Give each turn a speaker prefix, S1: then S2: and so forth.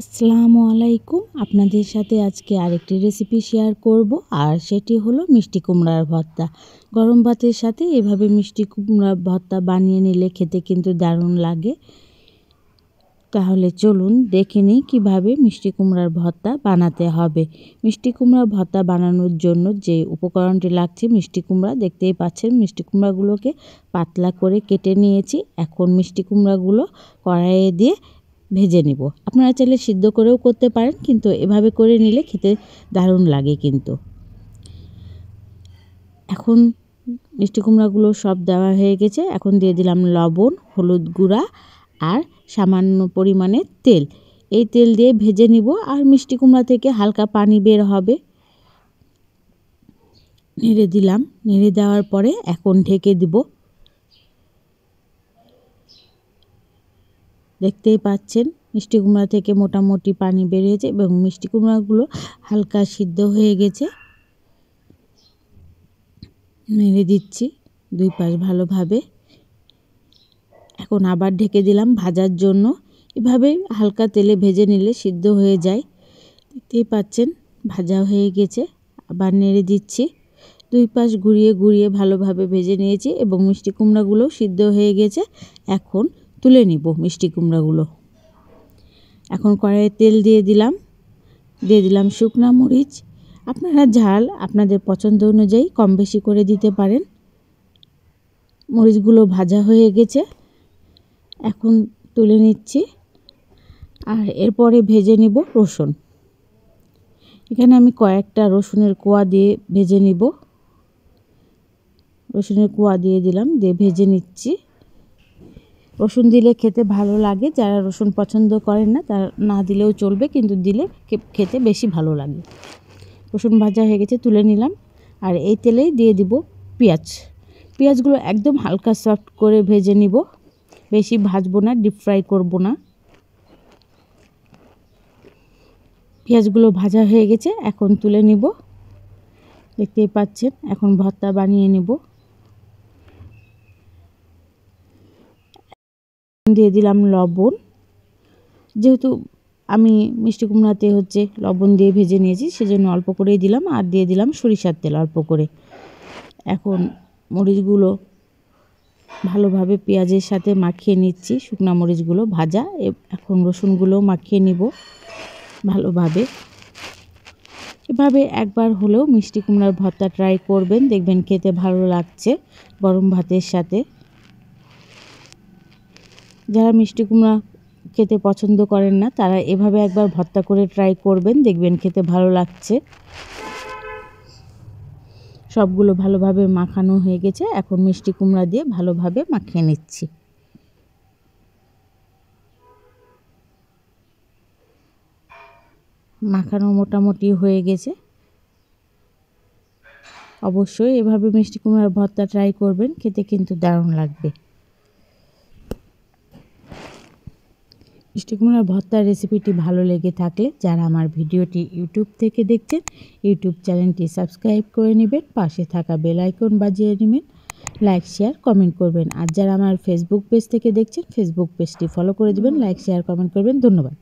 S1: আসসালামু আলাইকুম। আপনাদের সাথে আজকে আরেকটি রেসিপি শেয়ার করব, আর সেটি হলো মিষ্টি কুমড়ার ভর্তা। গরম ভাতের সাথে এভাবে মিষ্টি কুমড়ার ভর্তা বানিয়ে নিলে খেতে কিন্তু দারুণ লাগে। তাহলে চলুন দেখে নিই কীভাবে মিষ্টি কুমড়ার ভর্তা বানাতে হবে। মিষ্টি কুমড়ার ভর্তা বানানোর জন্য যে উপকরণটি লাগছে, মিষ্টি কুমড়া দেখতেই পাচ্ছেন। মিষ্টি কুমড়াগুলোকে পাতলা করে কেটে নিয়েছি। এখন মিষ্টি কুমড়াগুলো কড়াইয়ে দিয়ে ভেজে নিব। আপনারা চাইলে সিদ্ধ করেও করতে পারেন, কিন্তু এভাবে করে নিলে খেতে দারুণ লাগে কিন্তু। এখন মিষ্টি কুমড়াগুলো সব দেওয়া হয়ে গেছে। এখন দিয়ে দিলাম লবণ, হলুদ গুঁড়া আর সামান্য পরিমাণে তেল। এই তেল দিয়ে ভেজে নিব, আর মিষ্টি কুমড়া থেকে হালকা পানি বের হবে। নেড়ে দিলাম। নেড়ে দেওয়ার পরে এখন ঢেকে দিব। দেখতেই পাচ্ছেন মিষ্টি কুমড়া থেকে মোটামুটি পানি বেরিয়েছে এবং মিষ্টি কুমড়াগুলো হালকা সিদ্ধ হয়ে গেছে। নেড়ে দিচ্ছি দুই পাশ ভালোভাবে। এখন আবার ঢেকে দিলাম ভাজার জন্য। এভাবে হালকা তেলে ভেজে নিলে সিদ্ধ হয়ে যায়। দেখতেই পাচ্ছেন ভাজা হয়ে গেছে। আবার নেড়ে দিচ্ছি। দুই পাশ ঘুরিয়ে ঘুরিয়ে ভালোভাবে ভেজে নিয়েছি এবং মিষ্টি কুমড়াগুলো সিদ্ধ হয়ে গেছে। এখন তুলে নিব মিষ্টি কুমড়াগুলো। এখন কড়াইয়ে তেল দিয়ে দিলাম শুকনা মরিচ। আপনারা ঝাল আপনাদের পছন্দ অনুযায়ী কম বেশি করে দিতে পারেন। মরিচগুলো ভাজা হয়ে গেছে, এখন তুলে নিচ্ছি। আর এরপরে ভেজে নিব রসুন। এখানে আমি কয়েকটা রসুনের কোয়া দিয়ে ভেজে নিব। রসুনের কোয়া দিয়ে দিলাম, দিয়ে ভেজে নিচ্ছি। রসুন দিলে খেতে ভালো লাগে। যারা রসুন পছন্দ করেন না তারা না দিলেও চলবে, কিন্তু দিলে খেতে বেশি ভালো লাগে। রসুন ভাজা হয়ে গেছে, তুলে নিলাম। আর এই তেলেই দিয়ে দিব পেঁয়াজগুলো একদম হালকা সফট করে ভেজে নিব। বেশি ভাজবো না, ডিপ ফ্রাই করব না। পেঁয়াজগুলো ভাজা হয়ে গেছে, এখন তুলে নিব। দেখতেই পাচ্ছেন এখন ভর্তা বানিয়ে নিব। দিয়ে দিলাম লবণ। যেহেতু আমি মিষ্টি কুমড়াতে লবণ দিয়ে ভেজে নিয়েছি, সেজন্য অল্প করেই দিলাম। আর দিয়ে দিলাম সরিষার তেল অল্প করে। এখন মরিচগুলো ভালোভাবে পেঁয়াজের সাথে মাখিয়ে নিচ্ছি। শুকনো মরিচগুলো ভাজা। এখন রসুনগুলো মাখিয়ে নিব ভালোভাবে। এভাবে একবার হলেও মিষ্টি কুমড়ার ভর্তা ট্রাই করবেন, দেখবেন খেতে ভালো লাগছে গরম ভাতের সাথে। যারা মিষ্টি কুমড়া খেতে পছন্দ করেন না তারা এভাবে একবার ভর্তা করে ট্রাই করবেন, দেখবেন খেতে ভালো লাগছে। সবগুলো ভালোভাবে মাখানো হয়ে গেছে। এখন মিষ্টি কুমড়া দিয়ে ভালোভাবে মাখিয়ে নিচ্ছি। মাখানো মোটামুটি হয়ে গেছে। অবশ্যই এভাবে মিষ্টি কুমড়ার ভর্তা ট্রাই করবেন, খেতে কিন্তু দারুণ লাগবে। মিষ্টি কুমড়ার ভর্তার রেসিপিটি ভালো লেগে থাকলে যারা আমার ভিডিওটি ইউটিউব থেকে দেখছেন, ইউটিউব চ্যানেলটি সাবস্ক্রাইব করে নেবেন, পাশে থাকা বেল আইকন বাজিয়ে নেবেন, লাইক শেয়ার কমেন্ট করবেন। আর যারা আমার ফেসবুক পেজ থেকে দেখছেন, ফেসবুক পেজটি ফলো করে দেবেন, লাইক শেয়ার কমেন্ট করবেন। ধন্যবাদ।